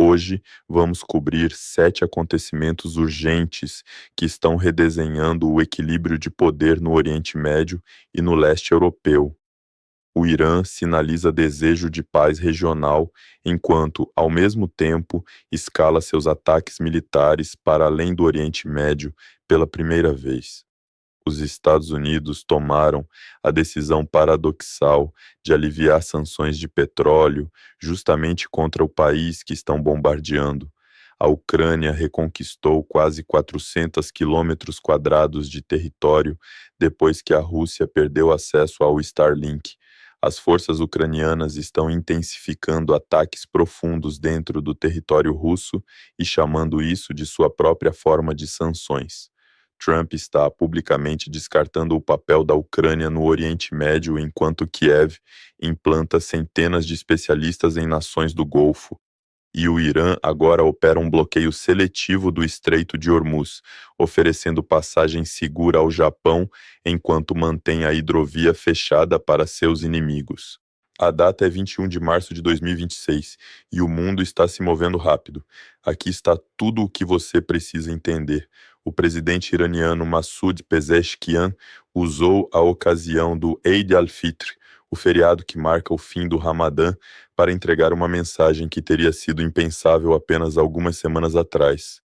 Hoje vamos cobrir 7 acontecimentos urgentes que estão redesenhando o equilíbrio de poder no Oriente Médio e no leste europeu. O Irã sinaliza desejo de paz regional, enquanto, ao mesmo tempo, escala seus ataques militares para além do Oriente Médio pela primeira vez. Os Estados Unidos tomaram a decisão paradoxal de aliviar sanções de petróleo justamente contra o país que estão bombardeando. A Ucrânia reconquistou quase 400 quilômetros quadrados de território depois que a Rússia perdeu acesso ao Starlink. As forças ucranianas estão intensificando ataques profundos dentro do território russo e chamando isso de sua própria forma de sanções. Trump está publicamente descartando o papel da Ucrânia no Oriente Médio, enquanto Kiev implanta centenas de especialistas em nações do Golfo. E o Irã agora opera um bloqueio seletivo do Estreito de Hormuz, oferecendo passagem segura ao Japão enquanto mantém a hidrovia fechada para seus inimigos. A data é 21 de março de 2026 e o mundo está se movendo rápido. Aqui está tudo o que você precisa entender. O presidente iraniano Massoud Pezeshkian usou a ocasião do Eid al-Fitr, o feriado que marca o fim do Ramadã, para entregar uma mensagem que teria sido impensável apenas algumas semanas atrás.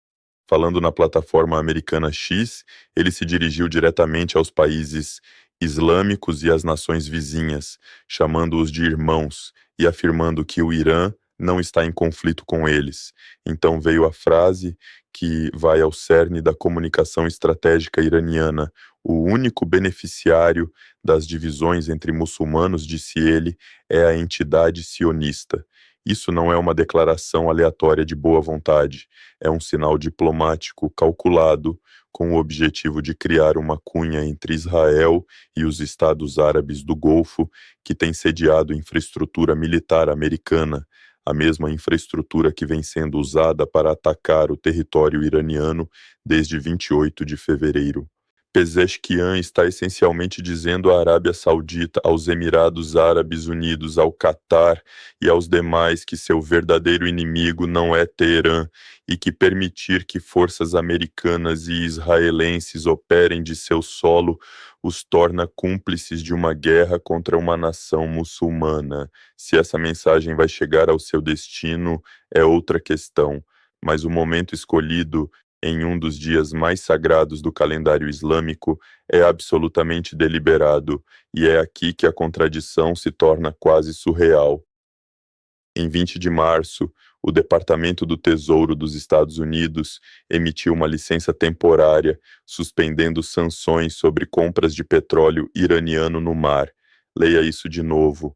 Falando na plataforma americana X, ele se dirigiu diretamente aos países islâmicos e às nações vizinhas, chamando-os de irmãos e afirmando que o Irã não está em conflito com eles. Então veio a frase que vai ao cerne da comunicação estratégica iraniana: o único beneficiário das divisões entre muçulmanos, disse ele, é a entidade sionista. Isso não é uma declaração aleatória de boa vontade, é um sinal diplomático calculado com o objetivo de criar uma cunha entre Israel e os Estados Árabes do Golfo, que tem sediado infraestrutura militar americana, a mesma infraestrutura que vem sendo usada para atacar o território iraniano desde 28 de fevereiro. Pezeshkian está essencialmente dizendo à Arábia Saudita, aos Emirados Árabes Unidos, ao Catar e aos demais que seu verdadeiro inimigo não é Teherã e que permitir que forças americanas e israelenses operem de seu solo os torna cúmplices de uma guerra contra uma nação muçulmana. Se essa mensagem vai chegar ao seu destino é outra questão, mas o momento escolhido em um dos dias mais sagrados do calendário islâmico é absolutamente deliberado, e é aqui que a contradição se torna quase surreal. Em 20 de março, o Departamento do Tesouro dos Estados Unidos emitiu uma licença temporária, suspendendo sanções sobre compras de petróleo iraniano no mar. Leia isso de novo.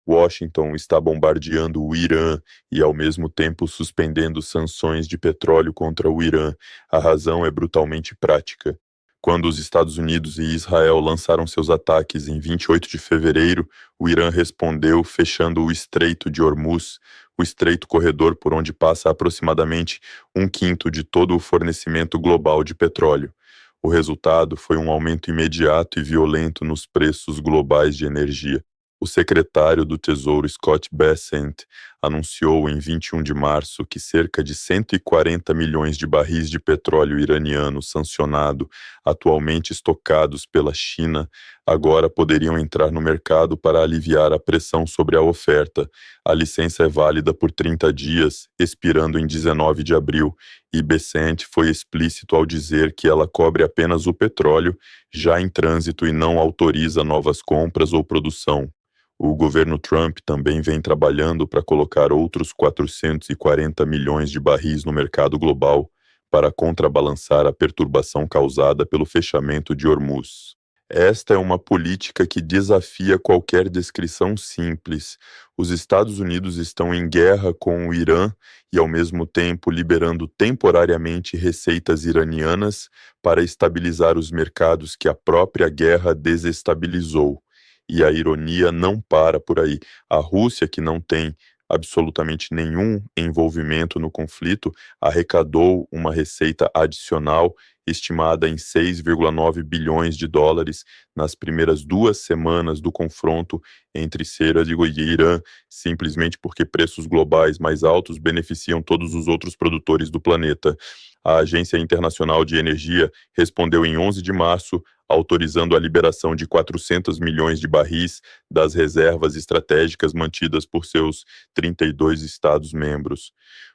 Washington está bombardeando o Irã e, ao mesmo tempo, suspendendo sanções de petróleo contra o Irã. A razão é brutalmente prática. Quando os Estados Unidos e Israel lançaram seus ataques em 28 de fevereiro, o Irã respondeu fechando o Estreito de Hormuz, o estreito corredor por onde passa aproximadamente 1/5 de todo o fornecimento global de petróleo. O resultado foi um aumento imediato e violento nos preços globais de energia. O secretário do Tesouro Scott Bessent anunciou em 21 de março que cerca de 140 milhões de barris de petróleo iraniano sancionado, atualmente estocados pela China, agora poderiam entrar no mercado para aliviar a pressão sobre a oferta. A licença é válida por 30 dias, expirando em 19 de abril, e Bessent foi explícito ao dizer que ela cobre apenas o petróleo já em trânsito e não autoriza novas compras ou produção. O governo Trump também vem trabalhando para colocar outros 440 milhões de barris no mercado global para contrabalançar a perturbação causada pelo fechamento de Hormuz. Esta é uma política que desafia qualquer descrição simples. Os Estados Unidos estão em guerra com o Irã e, ao mesmo tempo, liberando temporariamente receitas iranianas para estabilizar os mercados que a própria guerra desestabilizou. E a ironia não para por aí. A Rússia, que não tem absolutamente nenhum envolvimento no conflito, arrecadou uma receita adicional estimada em 6,9 bilhões de dólares nas primeiras 2 semanas do confronto entre Ceuta e Irã, simplesmente porque preços globais mais altos beneficiam todos os outros produtores do planeta. A Agência Internacional de Energia respondeu em 11 de março, autorizando a liberação de 400 milhões de barris das reservas estratégicas mantidas por seus 32 Estados-membros.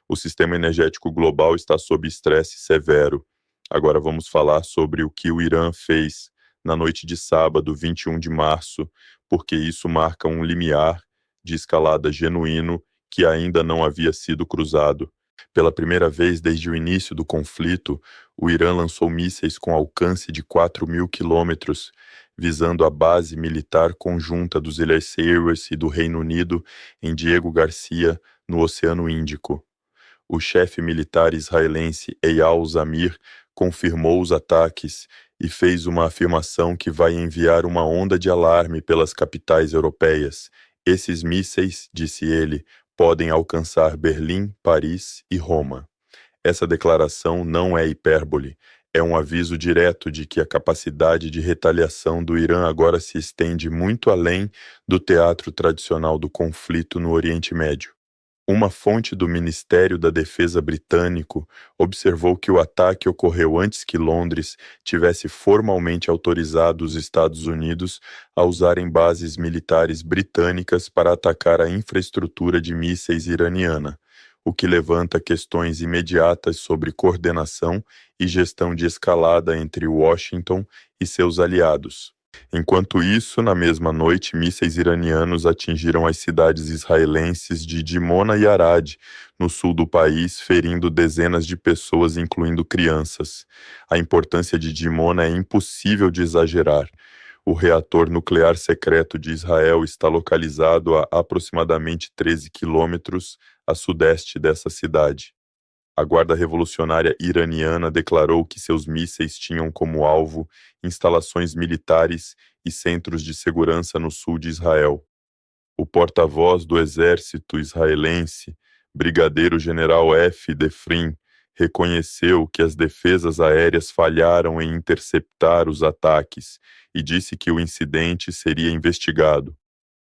O sistema energético global está sob estresse severo. Agora vamos falar sobre o que o Irã fez na noite de sábado, 21 de março, porque isso marca um limiar de escalada genuíno que ainda não havia sido cruzado. Pela primeira vez desde o início do conflito, o Irã lançou mísseis com alcance de 4.000 quilômetros, visando a base militar conjunta dos Ilhas Seychelles e do Reino Unido em Diego Garcia, no Oceano Índico. O chefe militar israelense Eyal Zamir confirmou os ataques e fez uma afirmação que vai enviar uma onda de alarme pelas capitais europeias. Esses mísseis, disse ele, podem alcançar Berlim, Paris e Roma. Essa declaração não é hipérbole, é um aviso direto de que a capacidade de retaliação do Irã agora se estende muito além do teatro tradicional do conflito no Oriente Médio. Uma fonte do Ministério da Defesa britânico observou que o ataque ocorreu antes que Londres tivesse formalmente autorizado os Estados Unidos a usarem bases militares britânicas para atacar a infraestrutura de mísseis iraniana, o que levanta questões imediatas sobre coordenação e gestão de escalada entre Washington e seus aliados. Enquanto isso, na mesma noite, mísseis iranianos atingiram as cidades israelenses de Dimona e Arad, no sul do país, ferindo dezenas de pessoas, incluindo crianças. A importância de Dimona é impossível de exagerar. O reator nuclear secreto de Israel está localizado a aproximadamente 13 quilômetros a sudeste dessa cidade. A Guarda Revolucionária Iraniana declarou que seus mísseis tinham como alvo instalações militares e centros de segurança no sul de Israel. O porta-voz do exército israelense, Brigadeiro-General F. Defrin, reconheceu que as defesas aéreas falharam em interceptar os ataques e disse que o incidente seria investigado.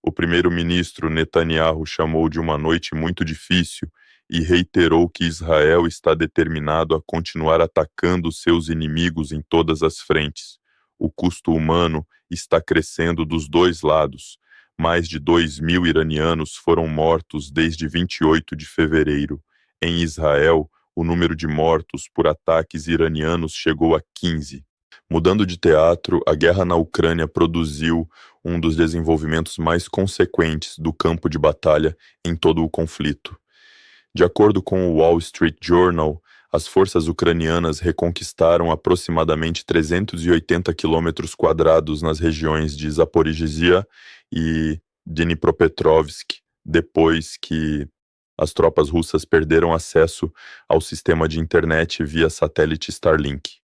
O primeiro-ministro Netanyahu chamou de uma noite muito difícil e reiterou que Israel está determinado a continuar atacando seus inimigos em todas as frentes. O custo humano está crescendo dos dois lados. Mais de 2.000 iranianos foram mortos desde 28 de fevereiro. Em Israel, o número de mortos por ataques iranianos chegou a 15. Mudando de teatro, a guerra na Ucrânia produziu um dos desenvolvimentos mais consequentes do campo de batalha em todo o conflito. De acordo com o Wall Street Journal, as forças ucranianas reconquistaram aproximadamente 380 quilômetros quadrados nas regiões de Zaporizhzhia e Dnipropetrovsk, depois que as tropas russas perderam acesso ao sistema de internet via satélite Starlink.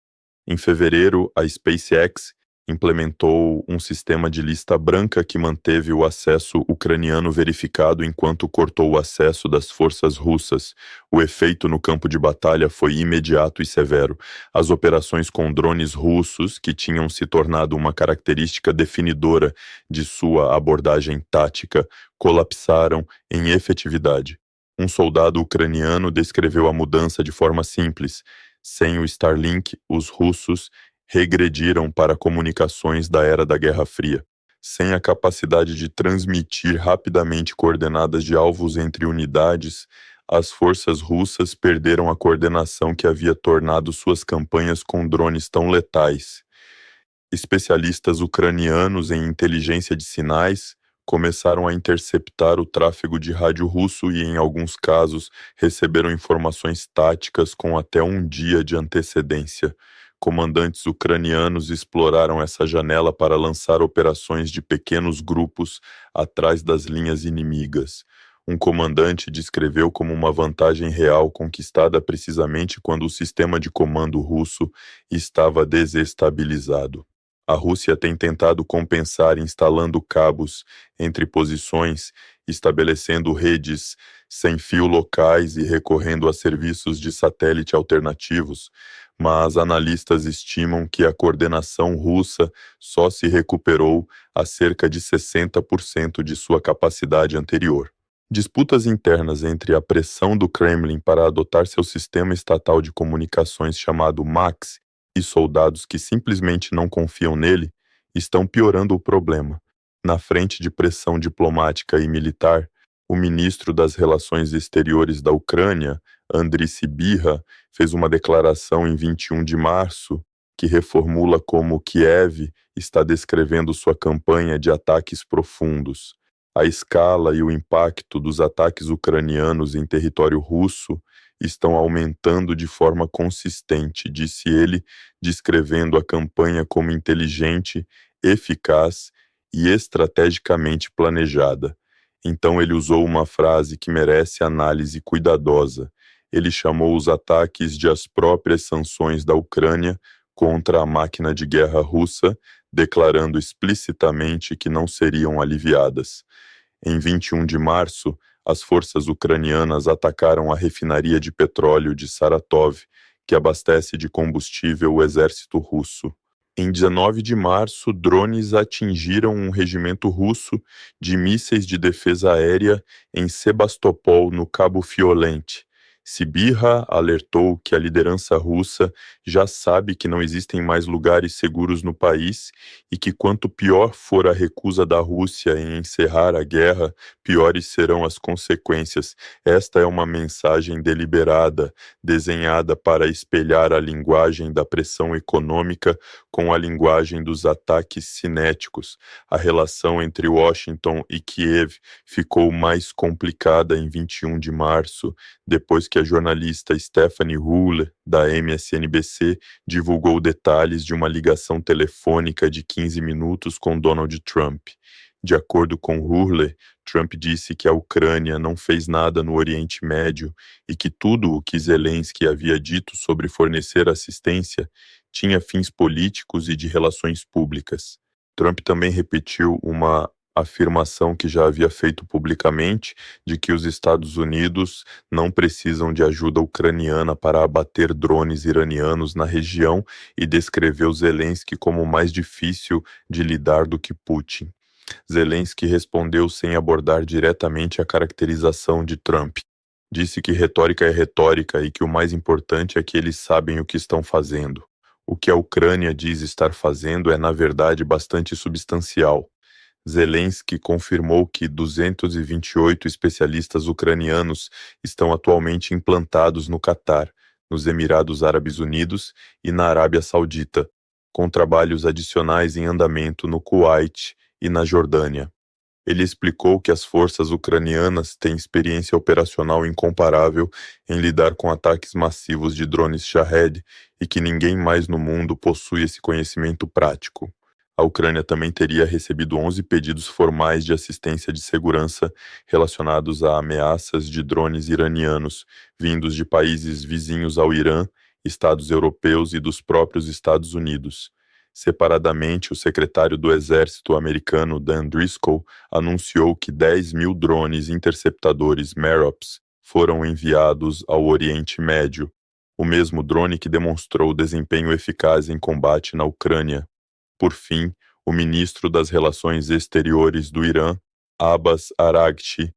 Em fevereiro, a SpaceX implementou um sistema de lista branca que manteve o acesso ucraniano verificado enquanto cortou o acesso das forças russas. O efeito no campo de batalha foi imediato e severo. As operações com drones russos, que tinham se tornado uma característica definidora de sua abordagem tática, colapsaram em efetividade. Um soldado ucraniano descreveu a mudança de forma simples. Sem o Starlink, os russos regrediram para comunicações da era da Guerra Fria. Sem a capacidade de transmitir rapidamente coordenadas de alvos entre unidades, as forças russas perderam a coordenação que havia tornado suas campanhas com drones tão letais. Especialistas ucranianos em inteligência de sinais começaram a interceptar o tráfego de rádio russo e, em alguns casos, receberam informações táticas com até um dia de antecedência. Comandantes ucranianos exploraram essa janela para lançar operações de pequenos grupos atrás das linhas inimigas. Um comandante descreveu como uma vantagem real conquistada precisamente quando o sistema de comando russo estava desestabilizado. A Rússia tem tentado compensar instalando cabos entre posições, estabelecendo redes sem fio locais e recorrendo a serviços de satélite alternativos, mas analistas estimam que a coordenação russa só se recuperou a cerca de 60% de sua capacidade anterior. Disputas internas entre a pressão do Kremlin para adotar seu sistema estatal de comunicações chamado MAX e soldados que simplesmente não confiam nele estão piorando o problema. Na frente de pressão diplomática e militar, o ministro das Relações Exteriores da Ucrânia, Andriy Sybiha, fez uma declaração em 21 de março que reformula como Kiev está descrevendo sua campanha de ataques profundos. A escala e o impacto dos ataques ucranianos em território russo estão aumentando de forma consistente, disse ele, descrevendo a campanha como inteligente, eficaz e estrategicamente planejada. Então ele usou uma frase que merece análise cuidadosa. Ele chamou os ataques de as próprias sanções da Ucrânia contra a máquina de guerra russa, declarando explicitamente que não seriam aliviadas. Em 21 de março, as forças ucranianas atacaram a refinaria de petróleo de Saratov, que abastece de combustível o exército russo. Em 19 de março, drones atingiram um regimento russo de mísseis de defesa aérea em Sebastopol, no Cabo Fiolente. Sibirra alertou que a liderança russa já sabe que não existem mais lugares seguros no país e que quanto pior for a recusa da Rússia em encerrar a guerra, piores serão as consequências. Esta é uma mensagem deliberada, desenhada para espelhar a linguagem da pressão econômica com a linguagem dos ataques cinéticos. A relação entre Washington e Kiev ficou mais complicada em 21 de março, depois que a jornalista Stephanie Huller, da MSNBC, divulgou detalhes de uma ligação telefônica de 15 minutos com Donald Trump. De acordo com Huller, Trump disse que a Ucrânia não fez nada no Oriente Médio e que tudo o que Zelensky havia dito sobre fornecer assistência tinha fins políticos e de relações públicas. Trump também repetiu uma afirmação que já havia feito publicamente de que os Estados Unidos não precisam de ajuda ucraniana para abater drones iranianos na região e descreveu Zelensky como mais difícil de lidar do que Putin. Zelensky respondeu sem abordar diretamente a caracterização de Trump. Disse que retórica é retórica e que o mais importante é que eles sabem o que estão fazendo. O que a Ucrânia diz estar fazendo é, na verdade, bastante substancial. Zelensky confirmou que 228 especialistas ucranianos estão atualmente implantados no Catar, nos Emirados Árabes Unidos e na Arábia Saudita, com trabalhos adicionais em andamento no Kuwait e na Jordânia. Ele explicou que as forças ucranianas têm experiência operacional incomparável em lidar com ataques massivos de drones Shahed e que ninguém mais no mundo possui esse conhecimento prático. A Ucrânia também teria recebido 11 pedidos formais de assistência de segurança relacionados a ameaças de drones iranianos, vindos de países vizinhos ao Irã, estados europeus e dos próprios Estados Unidos. Separadamente, o secretário do Exército americano, Dan Driscoll, anunciou que 10.000 drones interceptadores MAROPS foram enviados ao Oriente Médio, o mesmo drone que demonstrou desempenho eficaz em combate na Ucrânia. Por fim, o ministro das Relações Exteriores do Irã, Abbas Araghchi,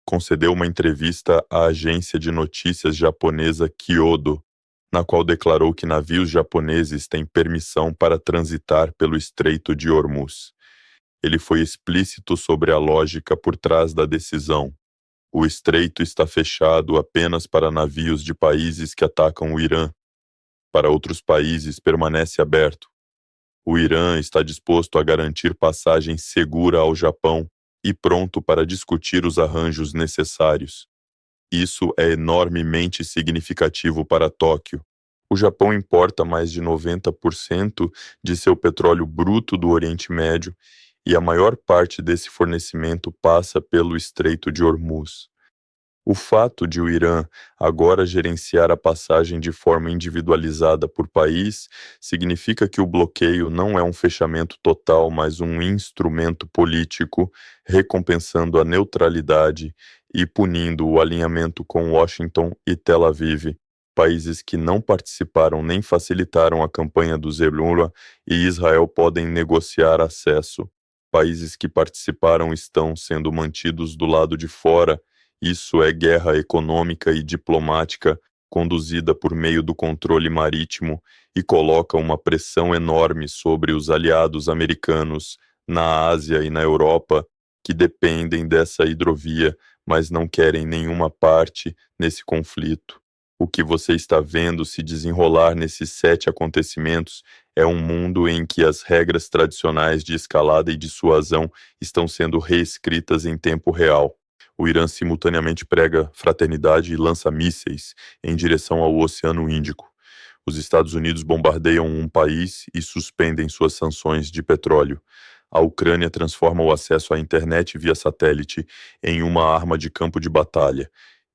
concedeu uma entrevista à agência de notícias japonesa Kyodo, na qual declarou que navios japoneses têm permissão para transitar pelo Estreito de Hormuz. Ele foi explícito sobre a lógica por trás da decisão. O estreito está fechado apenas para navios de países que atacam o Irã. Para outros países, permanece aberto. O Irã está disposto a garantir passagem segura ao Japão e pronto para discutir os arranjos necessários. Isso é enormemente significativo para Tóquio. O Japão importa mais de 90% de seu petróleo bruto do Oriente Médio e a maior parte desse fornecimento passa pelo Estreito de Hormuz. O fato de o Irã agora gerenciar a passagem de forma individualizada por país significa que o bloqueio não é um fechamento total, mas um instrumento político, recompensando a neutralidade e punindo o alinhamento com Washington e Tel Aviv, países que não participaram nem facilitaram a campanha do Zelula e Israel podem negociar acesso. Países que participaram estão sendo mantidos do lado de fora. Isso é guerra econômica e diplomática conduzida por meio do controle marítimo e coloca uma pressão enorme sobre os aliados americanos na Ásia e na Europa, que dependem dessa hidrovia, mas não querem nenhuma parte nesse conflito. O que você está vendo se desenrolar nesses 7 acontecimentos é um mundo em que as regras tradicionais de escalada e dissuasão estão sendo reescritas em tempo real. O Irã simultaneamente prega fraternidade e lança mísseis em direção ao Oceano Índico. Os Estados Unidos bombardeiam um país e suspendem suas sanções de petróleo. A Ucrânia transforma o acesso à internet via satélite em uma arma de campo de batalha,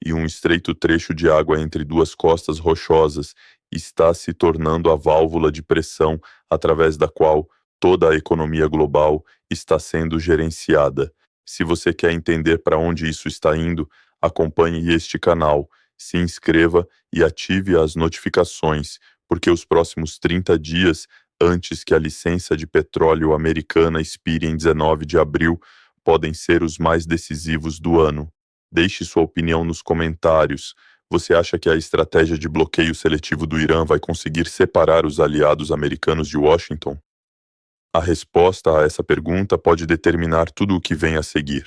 e um estreito trecho de água entre duas costas rochosas está se tornando a válvula de pressão através da qual toda a economia global está sendo gerenciada. Se você quer entender para onde isso está indo, acompanhe este canal, se inscreva e ative as notificações, porque os próximos 30 dias, antes que a licença de petróleo americana expire em 19 de abril, podem ser os mais decisivos do ano. Deixe sua opinião nos comentários. Você acha que a estratégia de bloqueio seletivo do Irã vai conseguir separar os aliados americanos de Washington? A resposta a essa pergunta pode determinar tudo o que vem a seguir.